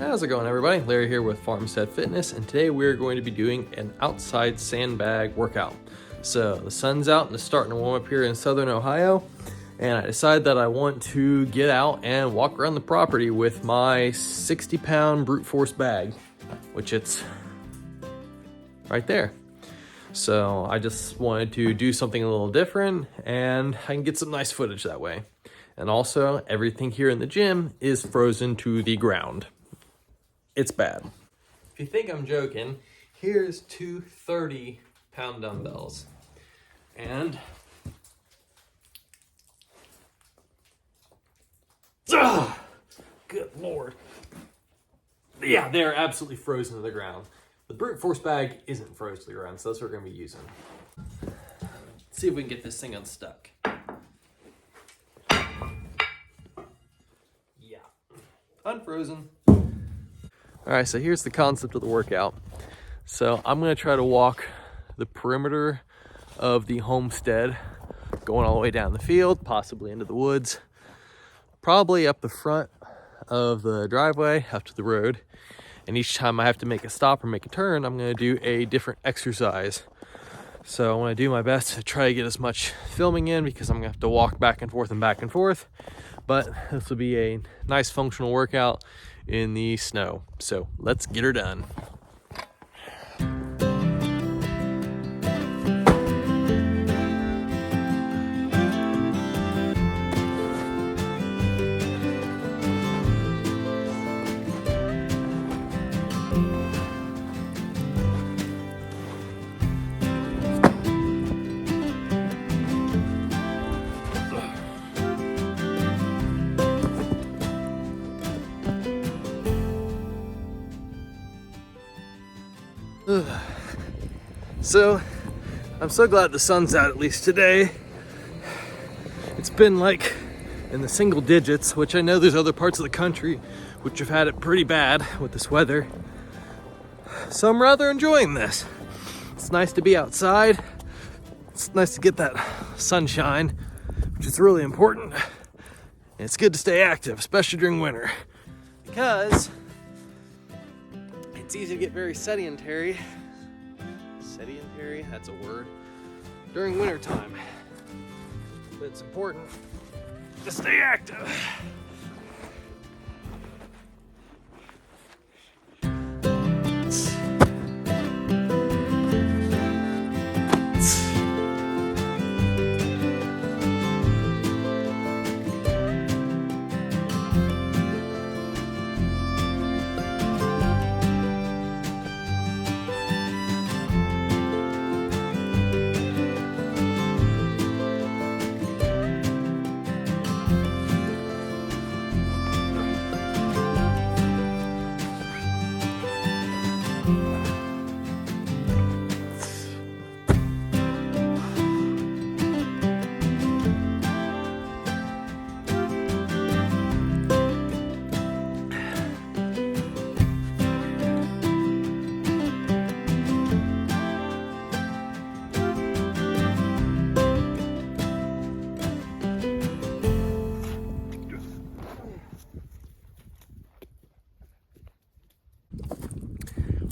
How's it going, everybody? Larry here with Homestead Fitness, and today we're going to be doing an outside sandbag workout. So the sun's out and it's starting to warm up here in southern Ohio, and I decided that I want to get out and walk around the property with my 60-pound brute force bag, which it's right there. So I just wanted to do something a little different, and I can get some nice footage that way. And also, everything here in the gym is frozen to the ground. It's bad. If you think I'm joking, here's two 30-pound dumbbells. And good Lord. Yeah, they're absolutely frozen to the ground. The brute force bag isn't frozen to the ground, so that's what we're going to be using. Let's see if we can get this thing unstuck. Yeah, unfrozen. All right, so here's the concept of the workout. So I'm going to try to walk the perimeter of the homestead, going all the way down the field, possibly into the woods, probably up the front of the driveway, up to the road. And each time I have to make a stop or make a turn, I'm going to do a different exercise. So I want to do my best to try to get as much filming in, because I'm going to have to walk back and forth and back and forth. But this will be a nice functional workout in the snow. So let's get her done. So I'm so glad the sun's out, at least today. It's been like in the single digits, which I know there's other parts of the country which have had it pretty bad with this weather. So I'm rather enjoying this. It's nice to be outside. It's nice to get that sunshine, which is really important. And it's good to stay active, especially during winter, because it's easy to get very sedentary, that's a word, during winter time. But it's important to stay active.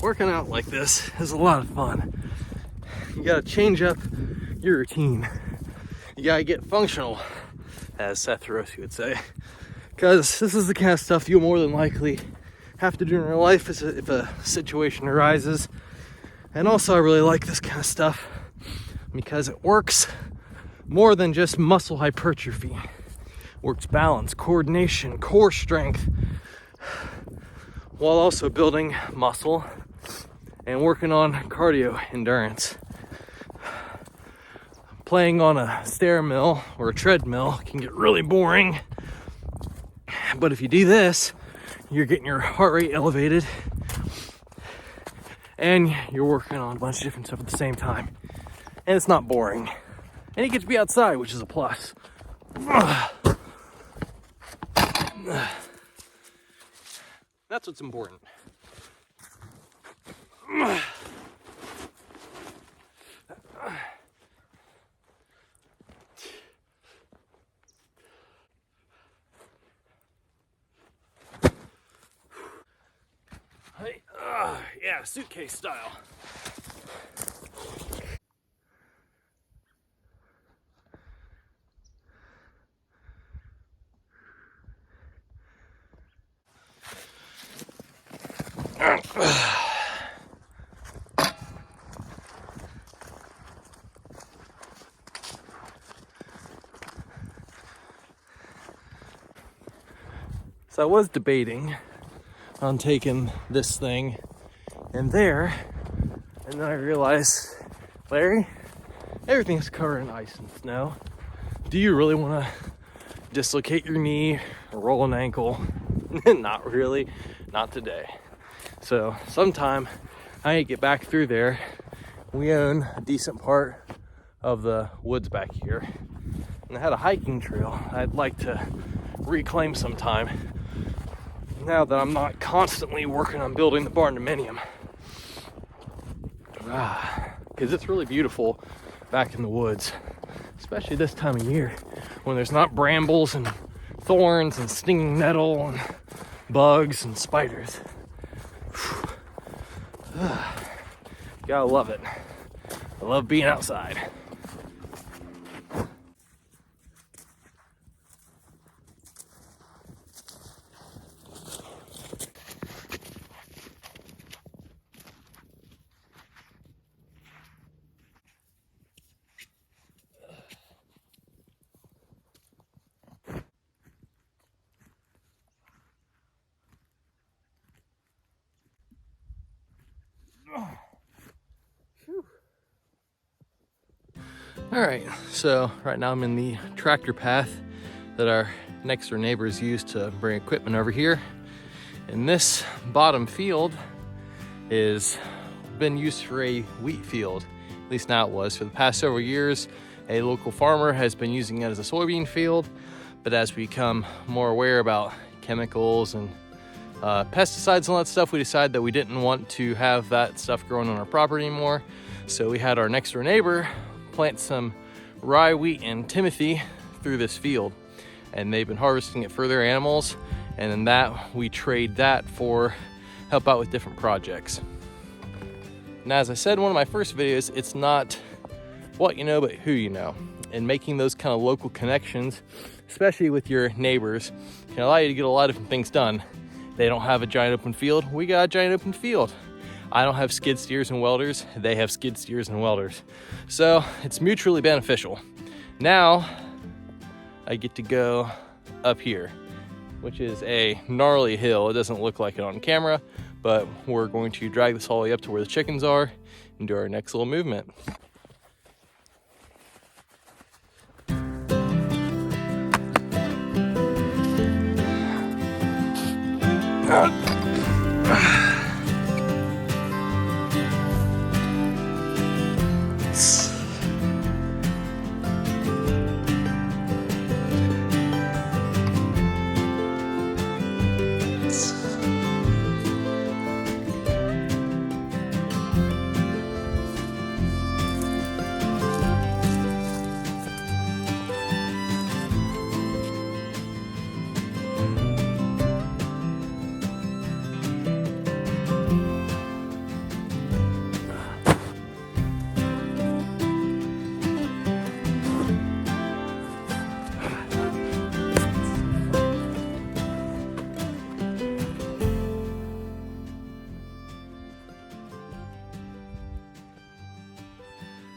Working out like this is a lot of fun. You gotta change up your routine. You gotta get functional, as Seth Rossi would say, because this is the kind of stuff you'll more than likely have to do in your life if a situation arises. And also, I really like this kind of stuff because it works more than just muscle hypertrophy. It works balance, coordination, core strength, while also building muscle and working on cardio endurance. Playing on a stair mill or a treadmill can get really boring, but if you do this, you're getting your heart rate elevated and you're working on a bunch of different stuff at the same time, and it's not boring, and you get to be outside, which is a plus. That's what's important. Yeah, suitcase style. So I was debating on taking this thing in there, and then I realized, Larry, everything's covered in ice and snow. Do you really want to dislocate your knee or roll an ankle? Not really, not today. So sometime I need to get back through there. We own a decent part of the woods back here, and I had a hiking trail I'd like to reclaim sometime now that I'm not constantly working on building the barn dominium. Because it's really beautiful back in the woods, especially this time of year when there's not brambles and thorns and stinging nettle and bugs and spiders. Gotta love it. I love being outside. All right, so right now I'm in the tractor path that our next door neighbors use to bring equipment over here. And this bottom field is been used for a wheat field, at least now it was. For the past several years, a local farmer has been using it as a soybean field, but as we become more aware about chemicals and pesticides and all that stuff, we decided that we didn't want to have that stuff growing on our property anymore. So we had our next door neighbor plant some rye, wheat, and timothy through this field, and they've been harvesting it for their animals, and then that we trade that for help out with different projects. Now, as I said in one of my first videos, it's not what you know but who you know, and making those kind of local connections, especially with your neighbors, can allow you to get a lot of different things done. They don't have a giant open field, we got a giant open field. I don't have skid steers and welders, they have skid steers and welders. So it's mutually beneficial. Now I get to go up here, which is a gnarly hill. It doesn't look like it on camera, but we're going to drag this all the way up to where the chickens are and do our next little movement.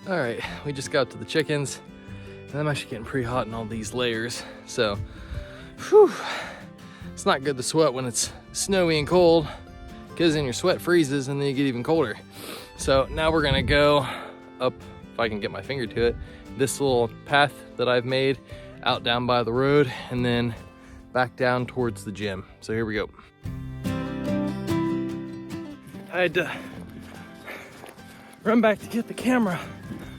All right, we just got to the chickens, and I'm actually getting pretty hot in all these layers. So, it's not good to sweat when it's snowy and cold, because then your sweat freezes and then you get even colder. So now we're gonna go up, if I can get my finger to it, this little path that I've made out down by the road, and then back down towards the gym. So here we go. I had to run back to get the camera,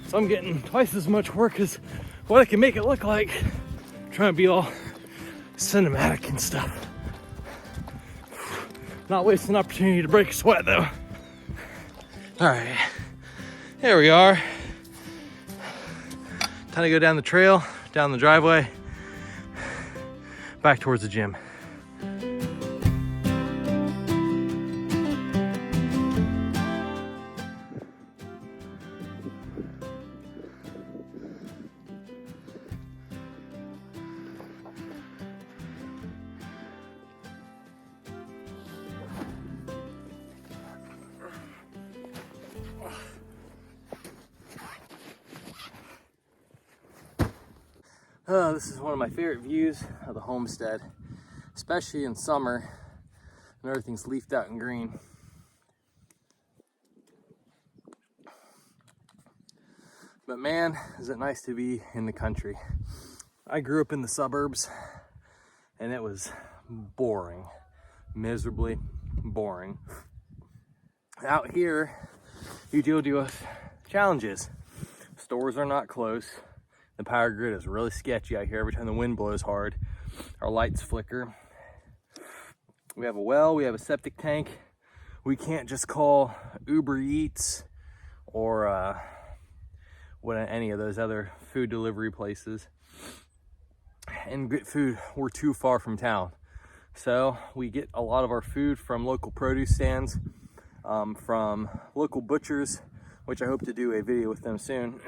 so I'm getting twice as much work as what I can make it look like. I'm trying to be all cinematic and stuff. Not wasting an opportunity to break a sweat though. All right, here we are. Time to go down the trail, down the driveway, back towards the gym. This is one of my favorite views of the homestead, especially in summer when everything's leafed out and green. But man, is it nice to be in the country. I grew up in the suburbs and it was boring, miserably boring. Out here, you deal with challenges. Stores are not close. The power grid is really sketchy out here. Every time the wind blows hard, our lights flicker. We have a well, we have a septic tank. We can't just call Uber Eats or any of those other food delivery places and get food. We're too far from town. So we get a lot of our food from local produce stands, from local butchers, which I hope to do a video with them soon.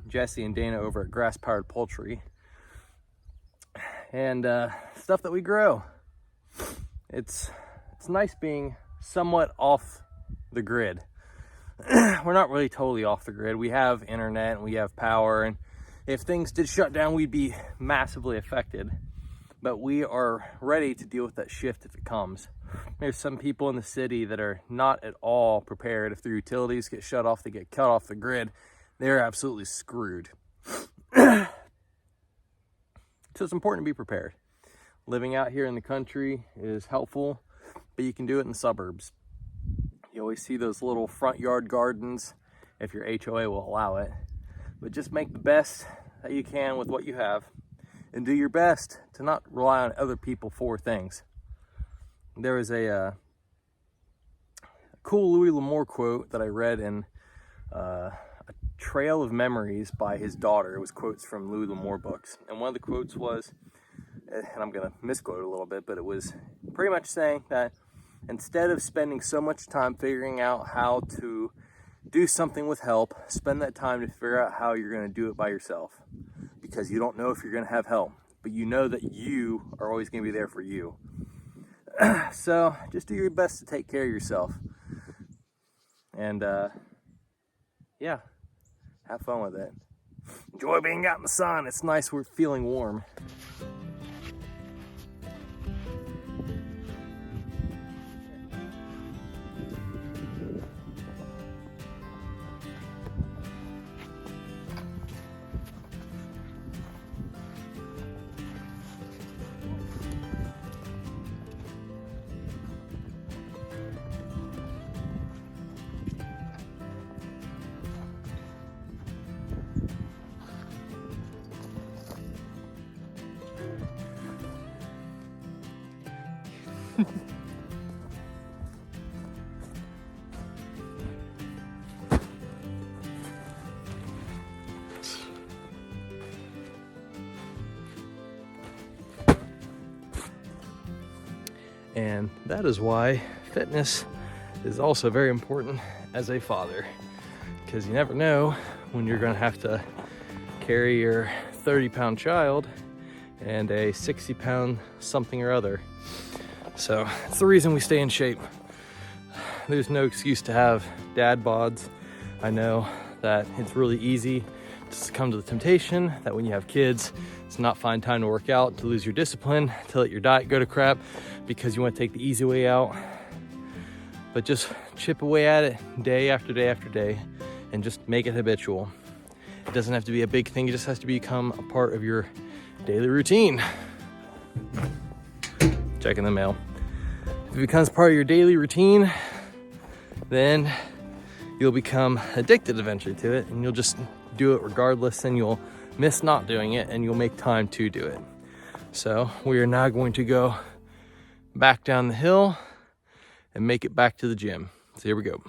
Jesse and Dana over at Grass Powered Poultry, and stuff that we grow. It's nice being somewhat off the grid. We're not really totally off the grid. We have internet and we have power, and if things did shut down, we'd be massively affected. But we are ready to deal with that shift if it comes. There's some people in the city that are not at all prepared. If their utilities get shut off, they get cut off the grid, they're absolutely screwed. So it's important to be prepared. Living out here in the country is helpful, but you can do it in the suburbs. You always see those little front yard gardens if your HOA will allow it. But just make the best that you can with what you have and do your best to not rely on other people for things. There was a cool Louis L'Amour quote that I read in A Trail of Memories by his daughter. It was quotes from Louis L'Amour books. And one of the quotes was, and I'm going to misquote a little bit, but it was pretty much saying that instead of spending so much time figuring out how to do something with help, spend that time to figure out how you're going to do it by yourself. Because you don't know if you're going to have help, but you know that you are always going to be there for you. So just do your best to take care of yourself. And yeah, have fun with it. Enjoy being out in the sun. It's nice, we're feeling warm. And that is why fitness is also very important as a father, because you never know when you're going to have to carry your 30-pound child and a 60-pound something or other. So it's the reason we stay in shape. There's no excuse to have dad bods. I know that it's really easy to succumb to the temptation that when you have kids, it's not find time to work out, to lose your discipline, to let your diet go to crap because you want to take the easy way out. But just chip away at it day after day after day and just make it habitual. It doesn't have to be a big thing, it just has to become a part of your daily routine. Checking the mail. If it becomes part of your daily routine, then you'll become addicted eventually to it, and you'll just do it regardless, and you'll miss not doing it, and you'll make time to do it. So we are now going to go back down the hill and make it back to the gym. So here we go.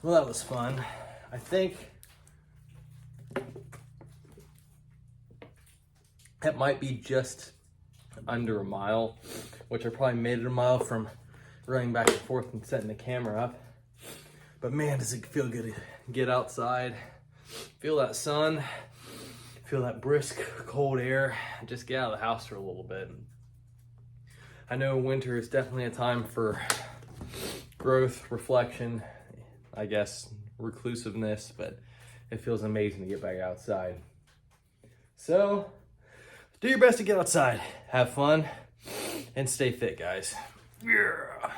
Well, that was fun. I think it might be just under a mile, which I probably made it a mile from running back and forth and setting the camera up. But man, does it feel good to get outside, feel that sun, feel that brisk cold air, just get out of the house for a little bit. I know winter is definitely a time for growth, reflection, I guess reclusiveness, but it feels amazing to get back outside. So do your best to get outside, have fun, and stay fit, guys. Yeah.